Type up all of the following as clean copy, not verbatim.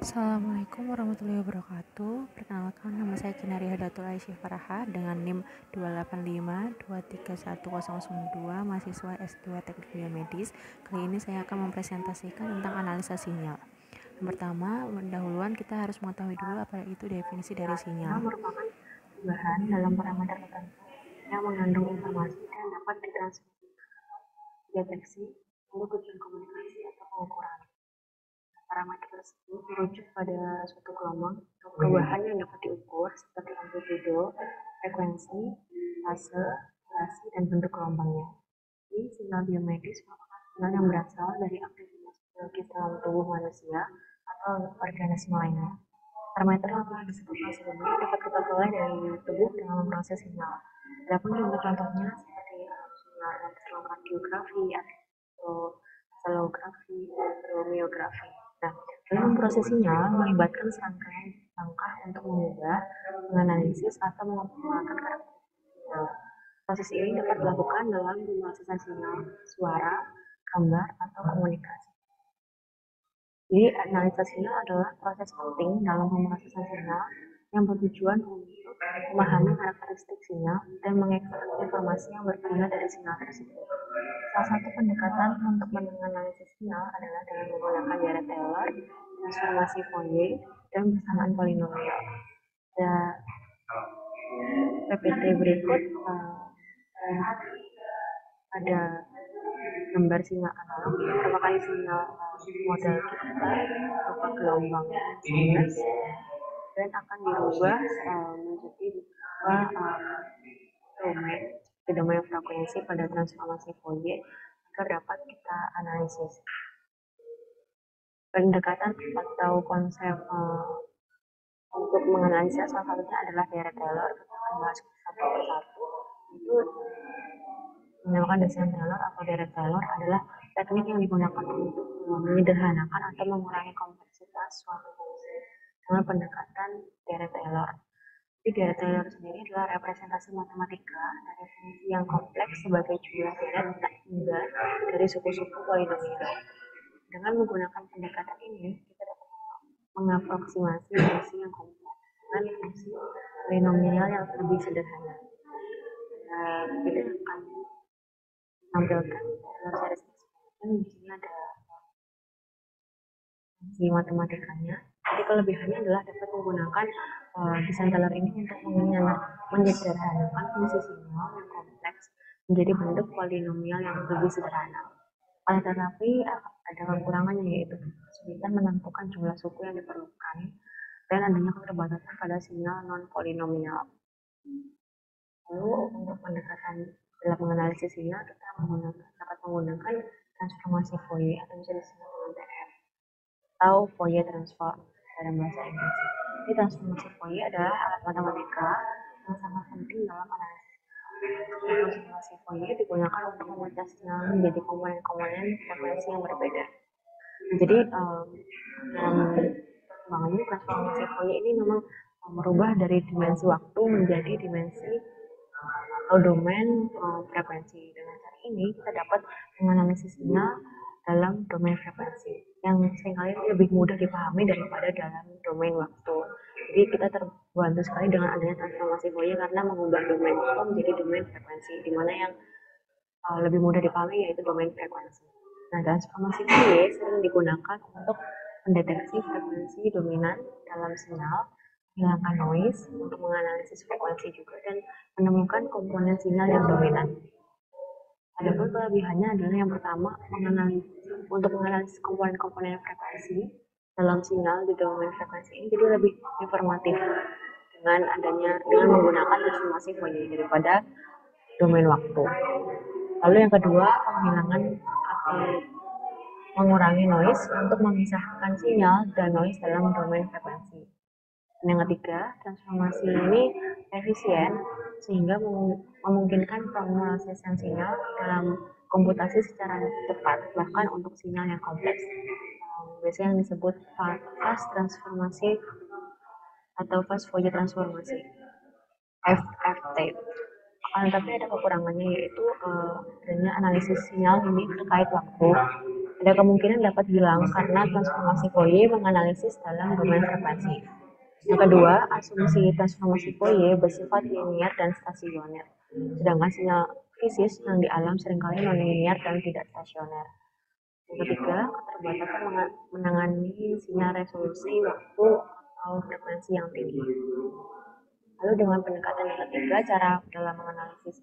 Assalamualaikum warahmatullahi wabarakatuh. Perkenalkan, nama saya Kinari Hadatul Aisyah Faraha dengan NIM 285231002, mahasiswa S2 Teknik Biomedis. Kali ini saya akan mempresentasikan tentang analisa sinyal. Yang pertama, pendahuluan kita harus mengetahui dulu apa itu definisi dari sinyal. Merupakan perubahan dalam parameter tertentu yang mengandung informasi dan dapat dideteksi untuk tujuan komunikasi atau pengukuran. Parameter tersebut merujuk pada suatu gelombang atau perubahan yang dapat diukur seperti amplitudo, frekuensi, fase, durasi, dan bentuk gelombangnya. Ini sinyal biomedis merupakan sinyal yang berasal dari aktivitas biologis dalam tubuh manusia atau organisme lainnya. Parameter yang telah disebutkan sebelumnya dapat kita peroleh dari tubuh dengan memproses sinyal. Adapun contoh-contohnya seperti sinyal elektrokardiografi atau oscillografi atau miografi. Nah, dalam proses sinyal melibatkan serangkaian langkah untuk mengubah, menganalisis, atau mengoptimalkan karakteristik sinyal. Proses ini dapat dilakukan dalam pemrosesan sinyal, suara, gambar, atau komunikasi. Jadi, analisa sinyal adalah proses penting dalam pemrosesan sinyal yang bertujuan untuk memahami karakteristik sinyal dan mengekstrak informasi yang berguna dari sinyal tersebut. Salah satu pendekatan untuk menganalisis sinyal adalah dengan menggunakan Dirac-Taylor, transformasi Fourier, dan persamaan polinomial. PPT berikut ada gambar sinyal analog yang merupakan sinyal model kita berupa gelombang sinus dan akan dirubah menjadi domain frekuensi pada transformasi Fourier agar dapat kita analisis. Pendekatan atau konsep untuk menganalisa salah satunya adalah Dirac-Taylor. Kita akan bahas satu persatu. Itu dinamakan desain Taylor atau Dirac-Taylor adalah teknik yang digunakan untuk menyederhanakan atau mengurangi kompleksitas suatu fungsi dengan pendekatan Dirac-Taylor. Jadi Dirac-Taylor sendiri adalah representasi matematika dari fungsi yang kompleks sebagai jumlah Dirac tak hingga dari suku-suku polinomial. Dengan menggunakan pendekatan ini, kita dapat mengaproksimasi fungsi yang kompleks dengan fungsi polinomial yang lebih sederhana. Kita akan tampilkan dalam series dan di sini ada fungsi matematikanya. Jadi kelebihannya adalah dapat menggunakan desain Taylor ini untuk menyederhanakan fungsi sinyal yang kompleks menjadi bentuk polinomial yang lebih sederhana. Akan tetapi ada kekurangannya, yaitu kesulitan menentukan jumlah suku yang diperlukan dan adanya keterbatasan pada sinyal non polinomial. Lalu untuk pendekatan dalam menganalisis sinyal kita dapat menggunakan transformasi Fourier atau bisa disebut dengan TF atau Fourier transform dalam bahasa Inggris. Jadi transformasi Fourier adalah alat matematika yang sangat penting dalam analisis. Transformasi Fourier digunakan untuk memecah sinyal menjadi komponen-komponen frekuensi yang berbeda. Jadi dalam perkembangan ini transformasi Fourier ini memang merubah dari dimensi waktu menjadi dimensi atau domain frekuensi. Dengan cara ini kita dapat menganalisis sinyal dalam domain frekuensi yang seringkali lebih mudah dipahami daripada dalam domain waktu. Jadi kita terbantu sekali dengan adanya transformasi Fourier karena mengubah domain waktu menjadi domain frekuensi, di mana yang lebih mudah dipahami yaitu domain frekuensi. Nah, transformasi Fourier sering digunakan untuk mendeteksi frekuensi dominan dalam sinyal, menghilangkan noise, untuk menganalisis frekuensi juga, dan menemukan komponen sinyal yang dominan. Adapun kelebihannya adalah yang pertama, untuk menganalisis komponen-komponen frekuensi dalam sinyal di domain frekuensi ini jadi lebih informatif dengan menggunakan transformasi Fourier daripada domain waktu. Lalu yang kedua, penghilangan atau mengurangi noise untuk memisahkan sinyal dan noise dalam domain frekuensi. Dan yang ketiga, transformasi ini efisien sehingga memungkinkan pemrosesan sinyal dalam komputasi secara cepat, bahkan untuk sinyal yang kompleks. Biasanya yang disebut fast transformasi atau fast Fourier transformasi, FFT. Tapi ada kekurangannya, yaitu adanya analisis sinyal ini terkait waktu. Ada kemungkinan dapat hilang karena transformasi Fourier menganalisis dalam domain frekuensi. Yang kedua, asumsi transformasi Fourier bersifat linier dan stasioner, sedangkan sinyal fisis yang di alam seringkali non-linier dan tidak stasioner. Yang ketiga, keterbatasan menangani sinyal resolusi waktu atau frekuensi yang tinggi. Lalu dengan pendekatan yang ketiga, cara dalam menganalisis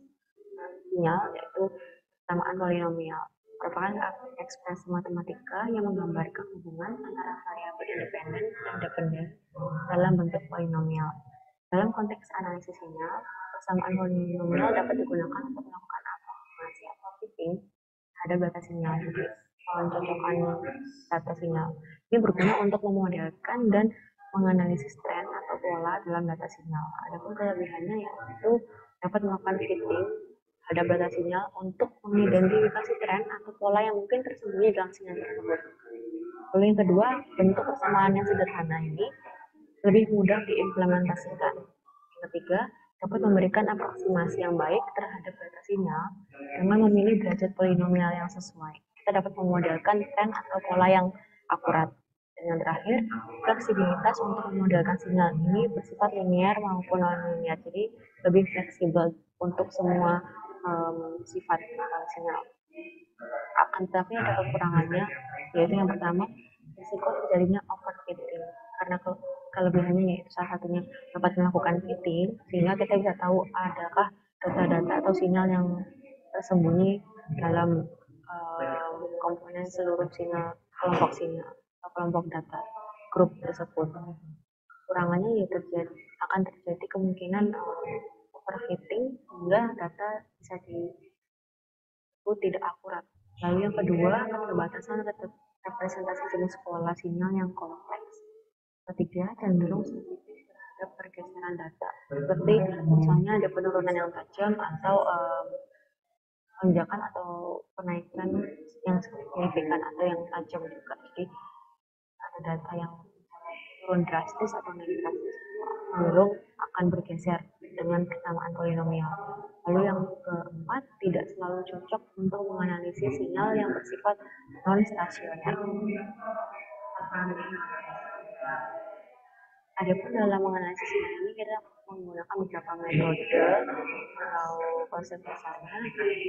sinyal yaitu persamaan polinomial merupakan ekspresi matematika yang menggambarkan hubungan antara variabel independen dan dependen dalam bentuk polinomial. Dalam konteks analisis sinyal, persamaan polinomial dapat digunakan untuk melakukan aproximasi atau fitting terhadap data sinyal. Jadi, pencocokan data sinyal. Ini berguna untuk memodelkan dan menganalisis tren atau pola dalam data sinyal. Adapun kelebihannya yaitu dapat melakukan fitting terhadap data sinyal untuk mengidentifikasi tren atau pola yang mungkin tersembunyi dalam sinyal tersebut. Lalu yang kedua, bentuk persamaan yang sederhana ini lebih mudah diimplementasikan. Yang ketiga, dapat memberikan aproksimasi yang baik terhadap data sinyal dengan memilih derajat polinomial yang sesuai. Kita dapat memodelkan tren atau pola yang akurat. Dan yang terakhir, fleksibilitas untuk memodelkan sinyal ini bersifat linear maupun non-linear, jadi lebih fleksibel untuk semua sifat sinyal. Akan tetapi ada kekurangannya, yaitu yang pertama, risiko terjadinya overfitting. Karena kelebihannya yaitu salah satunya dapat melakukan fitting, sehingga kita bisa tahu adakah data-data atau sinyal yang tersembunyi dalam komponen seluruh sinyal, kelompok sinyal atau kelompok data grup tersebut. Kurangannya ya akan terjadi kemungkinan overfitting hingga data bisa disebut tidak akurat. Lalu yang kedua, keterbatasan representasi jenis pola sinyal yang kompleks. Ketiga, cenderung sensitif terhadap pergeseran data, seperti misalnya ada penurunan yang tajam atau lonjakan atau kenaikan yang signifikan atau yang tajam juga. Jadi ada data yang turun drastis atau naik drastis, cenderung akan bergeser dengan persamaan polinomial. Lalu yang keempat, tidak selalu cocok untuk menganalisis sinyal yang bersifat non-stasioner. Adapun dalam menganalisis sinyal ini kita menggunakan beberapa metode atau konsep dasarnya,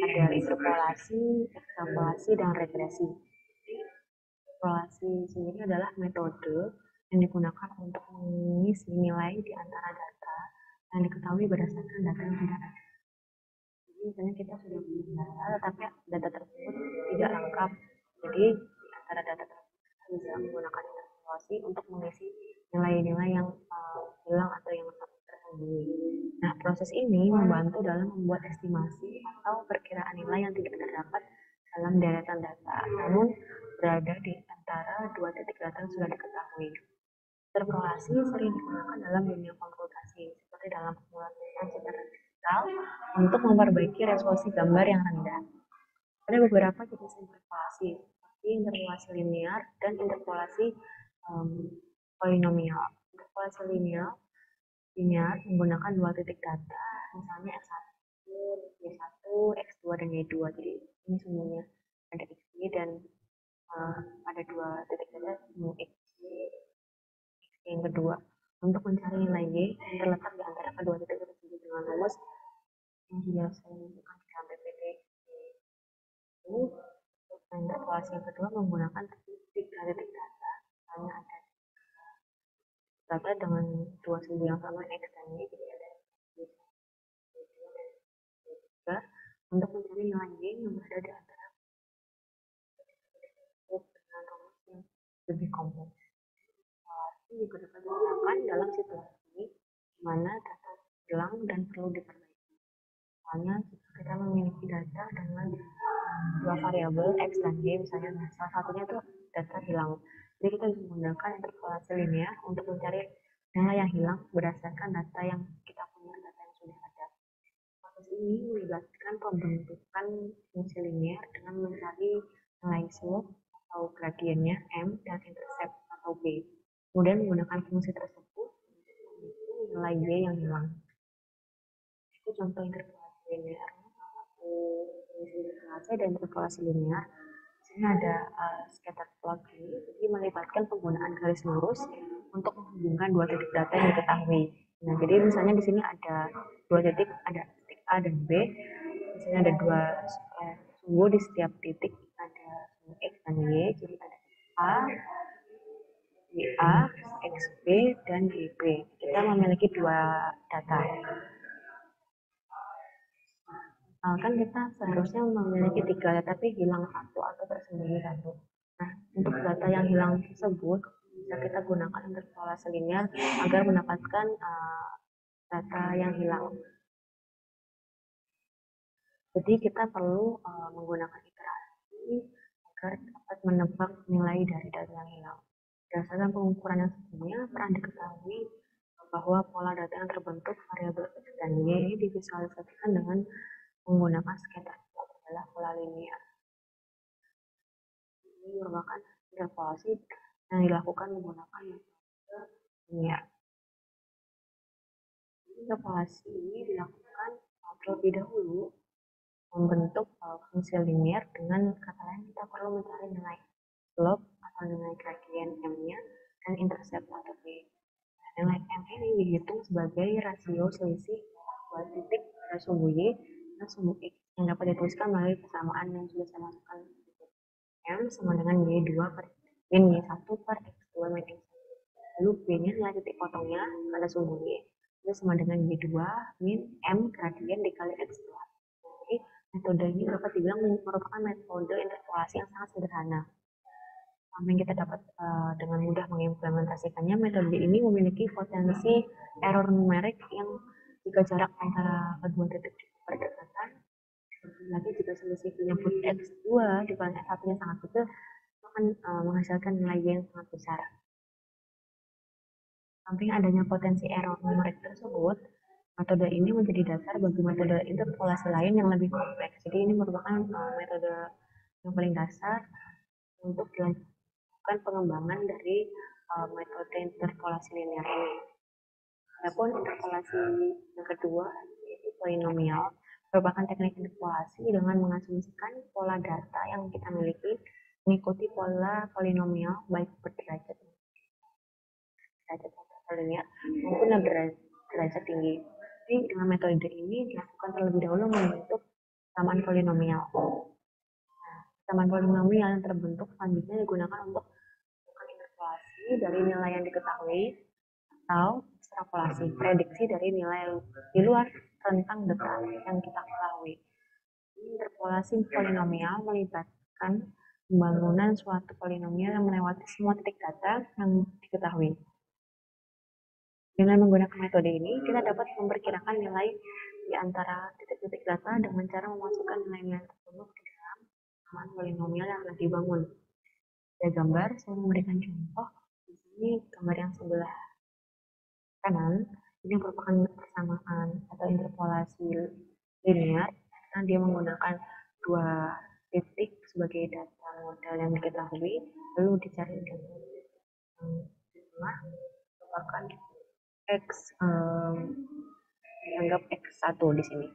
ada interpolasi, ekstrapolasi, dan regresi. Interpolasi sendiri adalah metode yang digunakan untuk mengisi nilai di antara data yang diketahui berdasarkan data yang sudah ada. Jadi misalnya kita sudah punya data, tetapi data tersebut tidak lengkap. Jadi di antara data tersebut kita bisa menggunakan interpolasi untuk mengisi nilai-nilai yang hilang atau yang tersembunyi. Nah, proses ini membantu dalam membuat estimasi atau perkiraan nilai yang tidak terdapat dalam deretan data, namun berada di antara dua titik data yang sudah diketahui. Interpolasi sering digunakan dalam dunia komputasi, seperti dalam pemulatan secara digital untuk memperbaiki resolusi gambar yang rendah. Ada beberapa jenis interpolasi, seperti interpolasi linear dan interpolasi polinomial. Interpolasi linear menggunakan dua titik data, misalnya X1, Y1, X2, dan Y2. Jadi ini semuanya ada XY dan ada dua titik data, XY yang kedua. Untuk mencari nilai Y yang terletak di antara kedua titik tersebut dengan rumus yang sudah saya tunjukkan di dalam PPT. Interpolasi yang kedua menggunakan tiga titik data, misalnya ada data dengan dua sumbu yang sama X dan Y, jadi ada tiga untuk mencari nilai Y yang berada di antara dengan rumus yang lebih kompleks. Interpolasi juga dapat digunakan dalam situasi di mana data hilang dan perlu diperbaiki. Misalnya kita memiliki data dengan dua variabel X dan Y, misalnya salah satunya itu data hilang. Jadi kita bisa menggunakan interpolasi linear untuk mencari nilai yang hilang berdasarkan data yang kita punya, data yang sudah ada. Proses ini melibatkan pembentukan fungsi linear dengan mencari nilai slope atau gradiennya M dan intercept atau B. Kemudian menggunakan fungsi tersebut untuk menghitung nilai Y yang hilang. Itu contoh interpolasi linear. Fungsi interpolasi dan interpolasi linear. Ini ada scatter plot ini, jadi melibatkan penggunaan garis lurus untuk menghubungkan dua titik data yang diketahui. Nah, jadi misalnya di sini ada dua titik, ada titik A dan B. Misalnya ada dua sumbu di setiap titik, ada sumbu X dan Y, jadi ada A, YA, XB, dan YB. Kita memiliki dua data. Kan kita seharusnya memiliki tiga, tapi hilang satu atau tersembunyi satu. Nah, untuk data yang hilang tersebut bisa kita gunakan interpolasi linear agar mendapatkan data yang hilang. Jadi kita perlu menggunakan iterasi agar dapat menebak nilai dari data yang hilang. Berdasarkan pengukuran yang sebelumnya, pernah diketahui bahwa pola data yang terbentuk variabel X dan Y ini divisualisasikan dengan menggunakan scatter plot adalah pola linear. Ini merupakan interpolasi yang dilakukan menggunakan metode linear. Interpolasi ini dilakukan terlebih dahulu membentuk fungsi linear. Dengan kata lain, kita perlu mencari nilai slope atau nilai gradien M-nya dan intercept atau B. Nilai M ini dihitung sebagai rasio selisih dua titik pada sumbu Y dan sumbu X yang dapat dituliskan melalui persamaan yang sudah saya masukkan. M sama dengan Y2 per min Y1 per X2 min X1. Lalu B-nya nilai titik potongnya pada sumbu Y. Itu sama dengan Y2 min M gradien dikali X2. Jadi metode ini dapat dibilang merupakan metode interpolasi yang sangat sederhana. Sampai kita dapat dengan mudah mengimplementasikannya, metode ini memiliki potensi error numerik yang jika jarak antara kedua titik berdekatan, lagi jika selisih penyebut X2 dibanding X1 nya sangat kecil, akan menghasilkan nilai Y yang sangat besar. Samping adanya potensi error numerik tersebut, metode ini menjadi dasar bagi metode interpolasi lain yang lebih kompleks. Jadi ini merupakan metode yang paling dasar untuk dilakukan pengembangan dari metode interpolasi linear ini. Adapun interpolasi yang kedua yaitu polinomial, merupakan teknik interpolasi dengan mengasumsikan pola data yang kita miliki mengikuti pola polinomial baik berderajat linear maupun derajat tinggi. Jadi dengan metode ini dilakukan terlebih dahulu membentuk persamaan polinomial. Persamaan polinomial yang terbentuk selanjutnya digunakan untuk melakukan interpolasi dari nilai yang diketahui atau ekstrapolasi, prediksi dari nilai yang di luar rentang data yang kita ketahui. Interpolasi polinomial melibatkan pembangunan suatu polinomial yang melewati semua titik data yang diketahui. Dengan menggunakan metode ini, kita dapat memperkirakan nilai di antara titik-titik data dengan cara memasukkan nilai-nilai tersebut ke dalam persamaan polinomial yang telah dibangun. Ada gambar, saya memberikan contoh. Di sini gambar yang sebelah kanan, ini merupakan persamaan atau interpolasi linear, karena dia menggunakan dua titik sebagai data model yang diketahui, lalu dicari data yang di tengah merupakan X dianggap X1 di sini.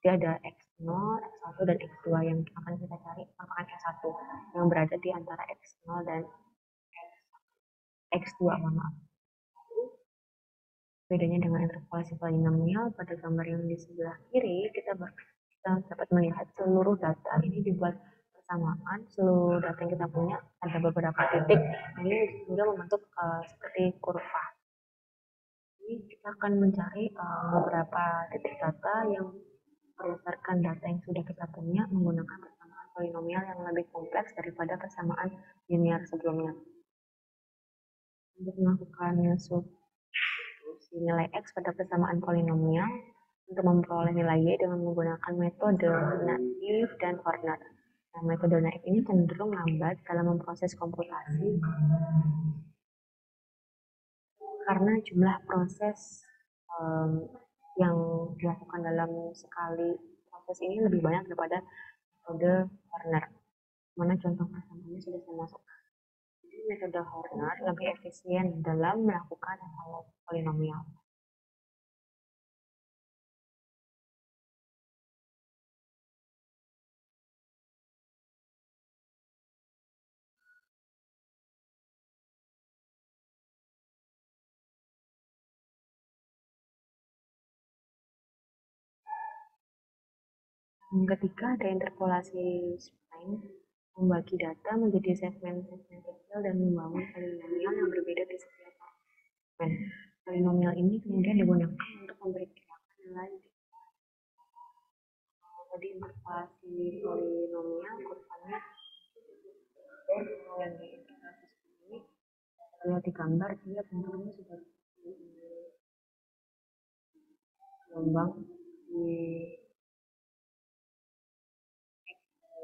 Jadi ada X0, X1 dan X2 yang akan kita cari merupakan X1 yang berada di antara X0 dan X2, maaf. Bedanya dengan interpolasi polinomial, pada gambar yang di sebelah kiri kita dapat melihat seluruh data ini dibuat persamaan. Seluruh data yang kita punya ada beberapa titik, ini juga membentuk seperti kurva. Kita akan mencari beberapa titik data yang berdasarkan data yang sudah kita punya menggunakan persamaan polinomial yang lebih kompleks daripada persamaan linear sebelumnya. Untuk melakukan substitusi nilai X pada persamaan polinomial untuk memperoleh nilai Y dengan menggunakan metode naif dan Horner. Nah, metode naif ini cenderung lambat dalam memproses komputasi karena jumlah proses yang dilakukan dalam sekali proses ini lebih banyak daripada metode Horner. Mana contoh persamaannya sudah saya masukkan. Jadi metode Horner lebih efisien dalam melakukan evaluasi polinomial. Ketika ada interpolasi spline, membagi data menjadi segmen-segmen kecil dan membangun polinomial yang berbeda di setiap segmen. Polinomial ini kemudian digunakan untuk memperkirakan nilai tadi interpolasi polinomial kurvanya yang di interpolasi ini lihat di gambar dia bentuknya seperti gelombang di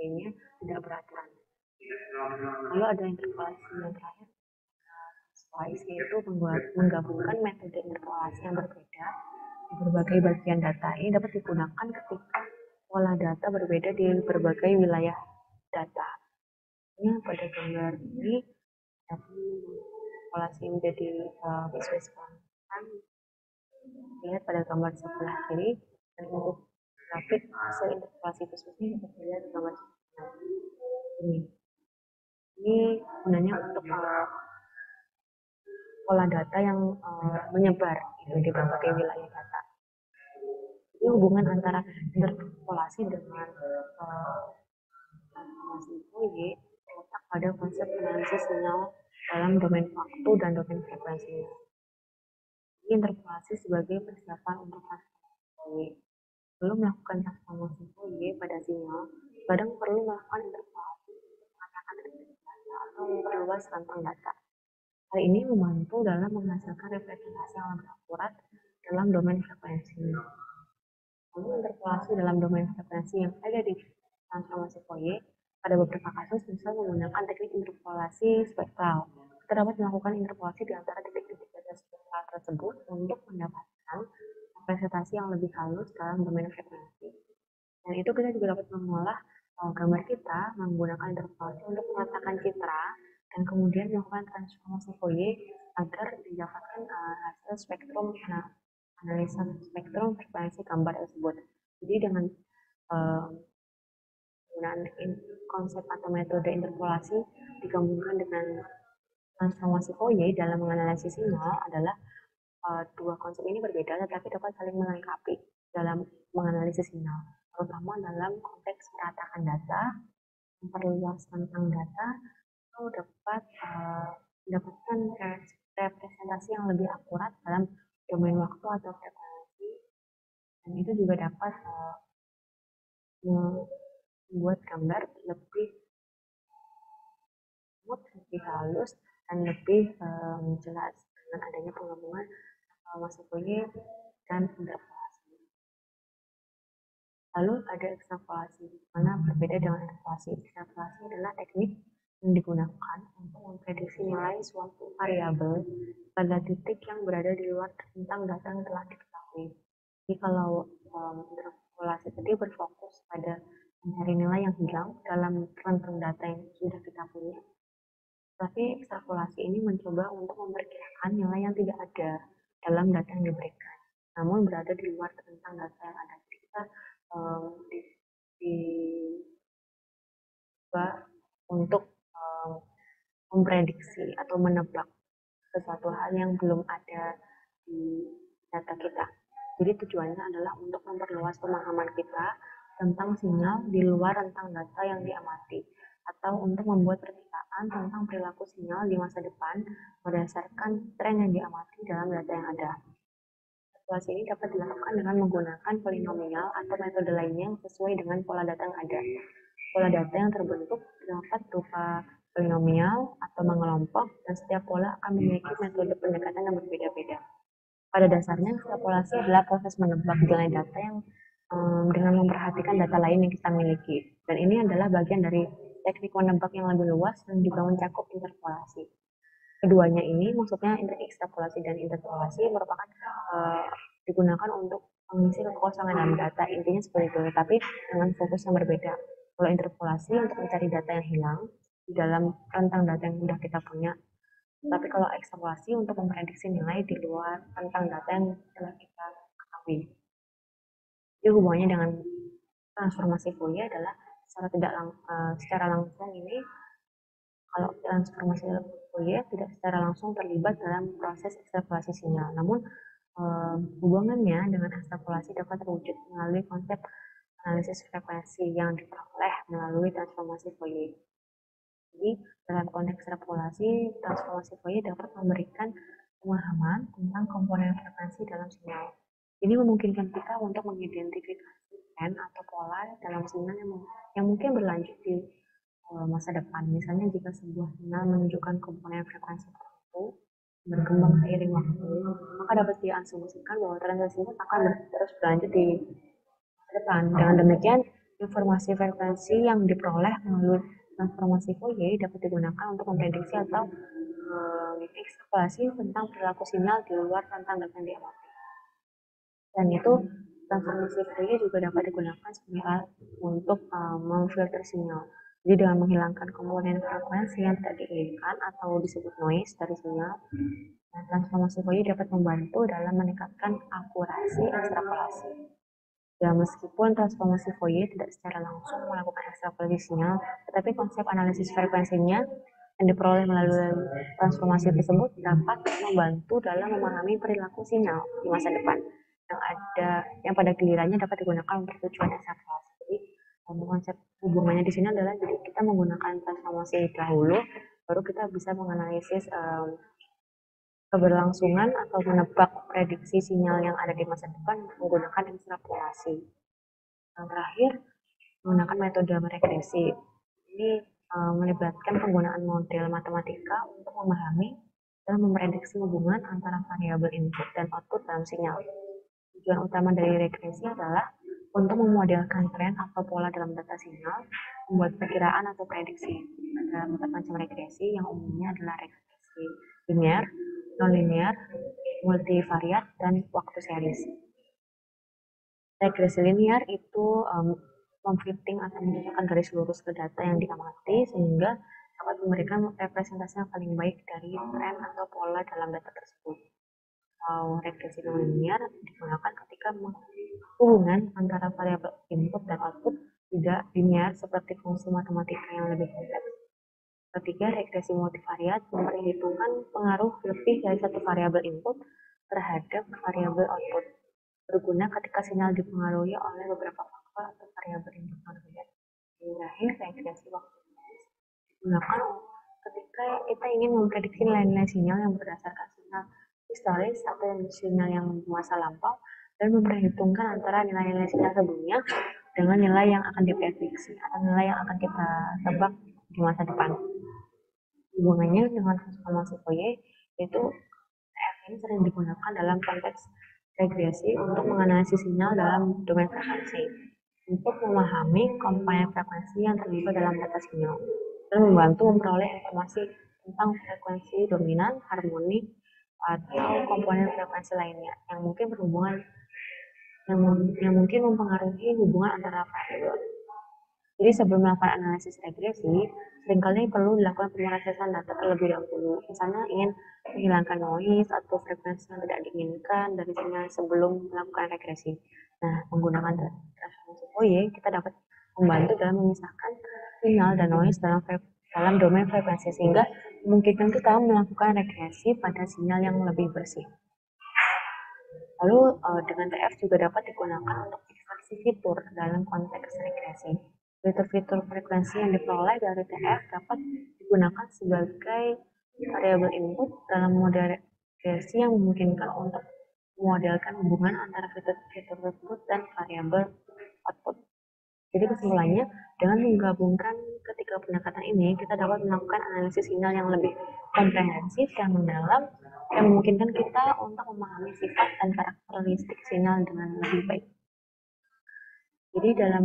nya tidak beraturan. Lalu ada interpolasi yang terakhir, slice, yaitu menggabungkan metode interpolasi yang berbeda di berbagai bagian data. Ini dapat digunakan ketika pola data berbeda di berbagai wilayah data. Ini pada gambar ini interpolasi menjadi bisnis kontan. Lihat pada gambar sebelah kiri, dan untuk grafik hasil interpolasi bisnis ini dapat dilihat di gambar sebelah ini. Ini gunanya untuk pola data yang menyebar di berbagai wilayah data. Ini hubungan antara interpolasi dengan transformasi Fourier terletak pada konsep analisis sinyal dalam domain waktu dan domain frekuensinya. Ini interpolasi sebagai persiapan untuk transformasi Fourier. Sebelum melakukan transformasi Fourier pada sinyal, kadang perlu melakukan interpolasi untuk mengatakan data atau memperluas rentang data. Hal ini membantu dalam menghasilkan representasi yang lebih akurat dalam domain frekuensi. Lalu interpolasi dalam domain frekuensi yang ada di transformasi Fourier pada beberapa kasus misal menggunakan teknik interpolasi spektral. Kita dapat melakukan interpolasi di antara titik-titik data spektral tersebut untuk mendapatkan representasi yang lebih halus dalam domain frekuensi. Dan itu kita juga dapat mengolah gambar kita menggunakan interpolasi untuk meletakkan citra dan kemudian melakukan transformasi Fourier agar didapatkan hasil spektrum analisa spektrum frekuensi gambar tersebut. Jadi dengan penggunaan konsep atau metode interpolasi digabungkan dengan transformasi Fourier dalam menganalisis sinyal adalah dua konsep ini berbeda tetapi dapat saling melengkapi dalam menganalisis sinyal, terutama dalam konteks meratakan data, memperluas rentang data, atau dapat mendapatkan representasi yang lebih akurat dalam domain waktu atau frekuensi, dan itu juga dapat membuat gambar lebih smooth, lebih halus, dan lebih jelas dengan adanya penggabungan transformasi Fourier dan interpolasi. Lalu ada ekstrapolasi, mana berbeda dengan interpolasi. Ekstrapolasi adalah teknik yang digunakan untuk memprediksi nilai suatu variabel pada titik yang berada di luar rentang data yang telah diketahui. Jadi kalau interpolasi tadi berfokus pada mencari nilai yang hilang dalam rentang data yang sudah kita punya, tapi ekstrapolasi ini mencoba untuk memperkirakan nilai yang tidak ada dalam data yang diberikan, namun berada di luar rentang data yang ada. Jadi kita dicoba untuk memprediksi atau menebak sesuatu hal yang belum ada di data kita. Jadi tujuannya adalah untuk memperluas pemahaman kita tentang sinyal di luar rentang data yang diamati, atau untuk membuat perkiraan tentang perilaku sinyal di masa depan berdasarkan tren yang diamati dalam data yang ada. Evaluasi ini dapat dilakukan dengan menggunakan polinomial atau metode lainnya yang sesuai dengan pola data yang ada. Pola data yang terbentuk dapat berupa polinomial atau mengelompok, dan setiap pola akan memiliki metode pendekatan yang berbeda-beda. Pada dasarnya, ekstrapolasi adalah proses menebak nilai data yang dengan memperhatikan data lain yang kita miliki. Dan ini adalah bagian dari teknik menebak yang lebih luas dan juga mencakup interpolasi. Keduanya ini, maksudnya ekstrapolasi dan interpolasi, merupakan digunakan untuk mengisi kekosongan dalam data. Intinya seperti itu, tapi dengan fokus yang berbeda. Kalau interpolasi untuk mencari data yang hilang di dalam rentang data yang sudah kita punya, tapi kalau ekstrapolasi untuk memprediksi nilai di luar rentang data yang telah kita ketahui. Jadi hubungannya dengan transformasi Fourier adalah secara langsung ini, kalau transformasi Fourier tidak secara langsung terlibat dalam proses ekstrapolasi sinyal, namun hubungannya dengan ekstrapolasi dapat terwujud melalui konsep analisis frekuensi yang diperoleh melalui transformasi Fourier. Jadi, dalam konteks ekstrapolasi, transformasi Fourier dapat memberikan pemahaman tentang komponen frekuensi dalam sinyal. Ini memungkinkan kita untuk mengidentifikasi tren atau pola dalam sinyal yang mungkin berlanjut di masa depan. Misalnya jika sebuah sinyal menunjukkan komponen frekuensi tertentu berkembang seiring waktu, maka dapat diasumsikan bahwa tren tersebut akan terus berlanjut di masa depan. Dengan demikian, informasi frekuensi yang diperoleh melalui transformasi Fourier dapat digunakan untuk memprediksi atau ekstrapolasi tentang perilaku sinyal di luar tentang data yang diamati. Dan itu transformasi Fourier juga dapat digunakan sebagai alat untuk memfilter sinyal. Jadi dengan menghilangkan komponen frekuensi yang tidak diinginkan atau disebut noise dari sinyal, transformasi Fourier dapat membantu dalam meningkatkan akurasi ekstrapolasi. Ya, meskipun transformasi Fourier tidak secara langsung melakukan ekstrapolasi sinyal, tetapi konsep analisis frekuensinya yang diperoleh melalui transformasi tersebut dapat membantu dalam memahami perilaku sinyal di masa depan yang pada gilirannya dapat digunakan untuk tujuan ekstrapolasi. Jadi konsep hubungannya di sini adalah jadi kita menggunakan transformasi dahulu, baru kita bisa menganalisis keberlangsungan atau menebak prediksi sinyal yang ada di masa depan menggunakan ekstrapolasi. Yang terakhir, menggunakan metode regresi. Ini melibatkan penggunaan model matematika untuk memahami dan memprediksi hubungan antara variabel input dan output dalam sinyal. Tujuan utama dari regresi adalah untuk memodelkan tren atau pola dalam data sinyal, membuat perkiraan atau prediksi. Ada 4 macam regresi yang umumnya adalah regresi linear, non-linear, multivariat, dan waktu series. Regresi linear itu memfitting atau menunjukkan garis lurus ke data yang diamati sehingga dapat memberikan representasi yang paling baik dari tren atau pola dalam data tersebut. Atau regresi non-linear digunakan ketika hubungan antara variabel input dan output tidak linear seperti fungsi matematika yang lebih kompleks. Ketiga, regresi multivariat memperhitungkan pengaruh lebih dari satu variabel input terhadap variabel output, berguna ketika sinyal dipengaruhi oleh beberapa faktor atau variabel input berbeda. Yang terakhir, regresi waktu series digunakan ketika kita ingin memprediksi nilai-nilai sinyal yang berdasarkan sinyal historis atau sinyal yang masa lampau dan memperhitungkan antara nilai-nilai sinyal sebelumnya dengan nilai yang akan diprediksi atau nilai yang akan kita tebak di masa depan. Hubungannya dengan transformasi Fourier yaitu TF ini sering digunakan dalam konteks regresi untuk menganalisis sinyal dalam domain frekuensi untuk memahami komponen frekuensi yang terlibat dalam data sinyal dan membantu memperoleh informasi tentang frekuensi dominan, harmonik, atau komponen frekuensi lainnya yang mungkin berhubungan yang mungkin mempengaruhi hubungan antara variabel. Jadi sebelum melakukan analisis regresi, seringkali perlu dilakukan pemrosesan data terlebih dahulu. Misalnya ingin menghilangkan noise atau frekuensi yang tidak diinginkan dari sinyal sebelum melakukan regresi. Nah, menggunakan transformasi Fourier, kita dapat membantu dalam memisahkan sinyal dan noise dalam domain frekuensi sehingga memungkinkan kita melakukan regresi pada sinyal yang lebih bersih. Lalu dengan TF juga dapat digunakan untuk ekstraksi fitur dalam konteks regresi. Fitur-fitur frekuensi yang diperoleh dari TF dapat digunakan sebagai variabel input dalam model regresi yang memungkinkan untuk memodelkan hubungan antara fitur-fitur tersebut dan variabel output. Jadi kesimpulannya, dengan menggabungkan ketiga pendekatan ini, kita dapat melakukan analisis sinyal yang lebih komprehensif dan mendalam yang memungkinkan kita untuk memahami sifat dan karakteristik sinyal dengan lebih baik. Jadi dalam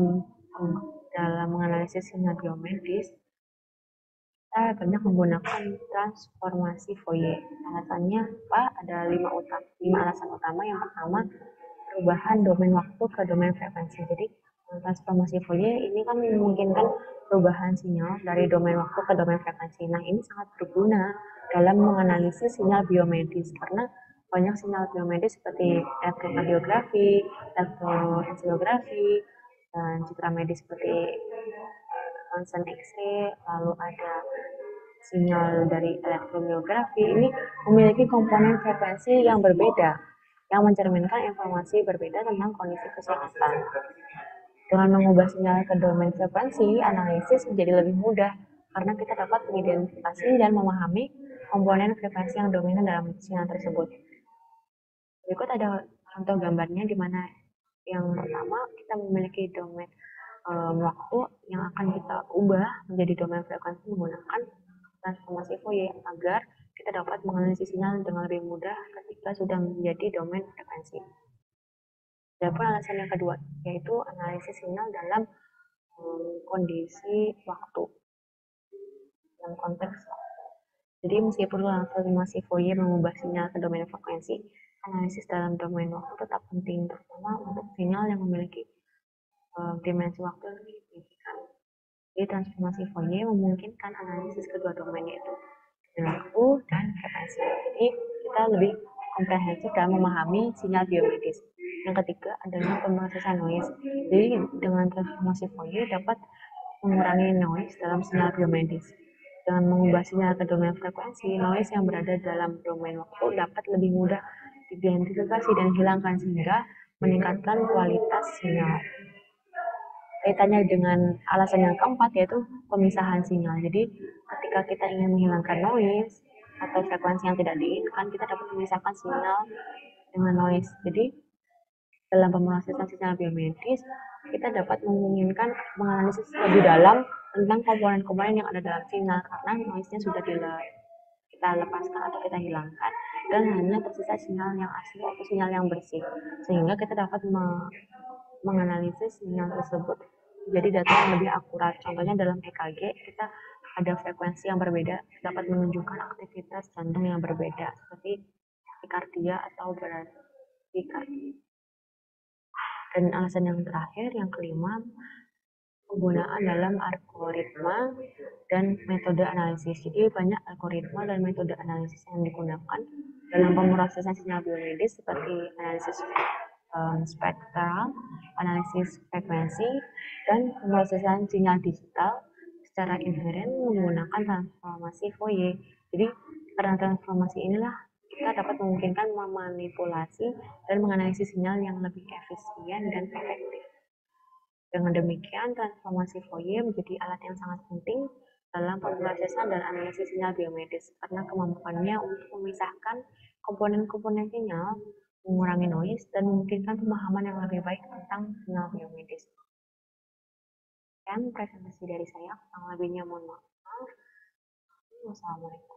menganalisis sinyal biomedis, kita banyak menggunakan transformasi Fourier. Alasannya apa? Ada 5 alasan utama. Yang pertama, perubahan domain waktu ke domain frekuensi. Jadi transformasi Fourier ini kan memungkinkan perubahan sinyal dari domain waktu ke domain frekuensi. Nah, ini sangat berguna dalam menganalisis sinyal biomedis karena banyak sinyal biomedis seperti elektrokardiografi, elektroencelografi, dan citra medis seperti ronsen X-ray, lalu ada sinyal dari elektromiografi. Ini memiliki komponen frekuensi yang berbeda yang mencerminkan informasi berbeda tentang kondisi kesehatan. Dengan mengubah sinyal ke domain frekuensi, analisis menjadi lebih mudah karena kita dapat mengidentifikasi dan memahami komponen frekuensi yang dominan dalam sinyal tersebut. Berikut ada contoh gambarnya di mana yang pertama kita memiliki domain waktu yang akan kita ubah menjadi domain frekuensi menggunakan transformasi Fourier agar kita dapat menganalisis sinyal dengan lebih mudah ketika sudah menjadi domain frekuensi. Ada pun alasan yang kedua, yaitu analisis sinyal dalam kondisi waktu, dalam konteks waktu. Jadi meskipun transformasi Fourier mengubah sinyal ke domain frekuensi, analisis dalam domain waktu tetap penting, terutama untuk sinyal yang memiliki dimensi waktu yang signifikan. Jadi transformasi Fourier memungkinkan analisis kedua domain yaitu waktu dan frekuensi. Jadi kita lebih komprehensif dalam memahami sinyal biomedis. Yang ketiga adalah pemrosesan noise. Jadi dengan transformasi Fourier dapat mengurangi noise dalam sinyal biomedis. Dengan mengubah sinyal ke domain frekuensi, noise yang berada dalam domain waktu dapat lebih mudah diidentifikasi dan hilangkan sehingga meningkatkan kualitas sinyal. Kaitannya dengan alasan yang keempat yaitu pemisahan sinyal. Jadi ketika kita ingin menghilangkan noise atau frekuensi yang tidak diinginkan, kita dapat memisahkan sinyal dengan noise. Jadi dalam pemrosesan sinyal biomedis, kita dapat memungkinkan menganalisis lebih dalam tentang komponen-komponen yang ada dalam sinyal karena noise-nya sudah kita lepaskan atau kita hilangkan dan hanya tersisa sinyal yang asli atau sinyal yang bersih, sehingga kita dapat menganalisis sinyal tersebut jadi data yang lebih akurat. Contohnya dalam EKG kita ada frekuensi yang berbeda dapat menunjukkan aktivitas jantung yang berbeda seperti takikardia atau bradykardia. Dan alasan yang terakhir, yang kelima, penggunaan dalam algoritma dan metode analisis. Jadi banyak algoritma dan metode analisis yang digunakan dalam pemrosesan sinyal biomedis seperti analisis spektral, analisis frekuensi, dan pemrosesan sinyal digital secara inheren menggunakan transformasi Fourier. Jadi karena transformasi inilah kita dapat memungkinkan memanipulasi dan menganalisis sinyal yang lebih efisien dan efektif. Dengan demikian, transformasi Fourier menjadi alat yang sangat penting dalam pemrosesan dan analisis sinyal biomedis karena kemampuannya untuk memisahkan komponen-komponen sinyal, mengurangi noise, dan memungkinkan pemahaman yang lebih baik tentang sinyal biomedis. Sekian presentasi dari saya, kurang lebihnya mohon maaf. Wassalamualaikum.